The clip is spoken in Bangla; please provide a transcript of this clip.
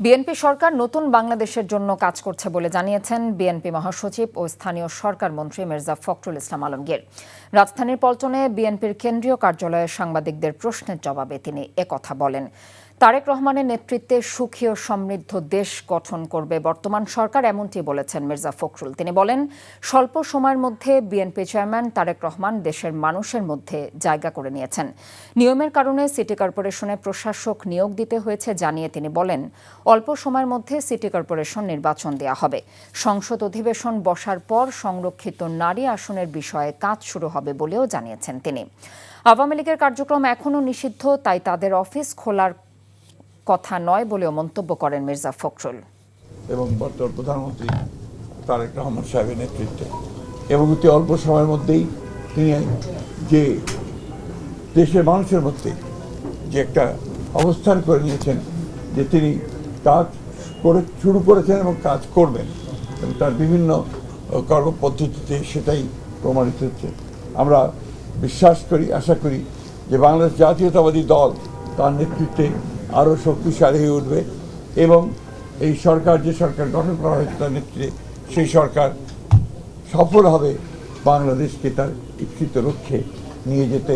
বিএনপি সরকার নতুন বাংলাদেশের জন্য কাজ করছে বলে জানিয়েছেন বিএনপি মহাসচিব ও স্থানীয় সরকার মন্ত্রী মির্জা ফখরুল ইসলাম আলমগীর। রাজধানীর পল্টনে বিএনপির কেন্দ্রীয় কার্যালয়ে সাংবাদিকদের প্রশ্নের জবাবে তিনি একথা বলেন। তারেক রহমানের নেতৃত্বে সুখী ও সমৃদ্ধ দেশ গঠন করবে বর্তমান সরকার, এমনটি বলেছেন মির্জা ফখরুল। তিনি বলেন, স্বল্প সময়ের মধ্যে বিএনপি চেয়ারম্যান তারেক রহমান দেশের মানুষের মধ্যে জায়গা করে নিয়েছেন। নিয়মের কারণে সিটি কর্পোরেশনে প্রশাসক নিয়োগ দিতে হয়েছে জানিয়ে তিনি বলেন, অল্প সময়ের মধ্যে সিটি কর্পোরেশন নির্বাচন দেওয়া হবে। সংসদ অধিবেশন বসার পর সংরক্ষিত নারী আসনের বিষয়ে কাজ শুরু হবে বলেও জানিয়েছেন তিনি। আওয়ামী লীগের কার্যক্রম এখনও নিষিদ্ধ, তাই তাদের অফিস খোলার কথা নয় বলেও মন্তব্য করেন মির্জা ফখরুল। এবং বর্তমান প্রধানমন্ত্রী তারেক রহমান সাহেবের নেতৃত্বে এবং অতি অল্প সময়ের মধ্যেই তিনি যে দেশের মানুষের মধ্যে যে একটা অবস্থান করে নিয়েছেন, যে তিনি কাজ করে শুরু করেছেন এবং কাজ করবেন, এবং তার বিভিন্ন কর্মপদ্ধতিতে সেটাই প্রমাণিত হচ্ছে। আমরা বিশ্বাস করি, আশা করি যে বাংলাদেশ জাতীয়তাবাদী দল তার নেতৃত্বে আরও শক্তিশালী হয়ে উঠবে এবং এই সরকার, যে সরকার গঠন করা হয়েছে তার নেতৃত্বে, সেই সরকার সফল হবে বাংলাদেশকে তার ইচ্ছিত লক্ষ্যে নিয়ে যেতে।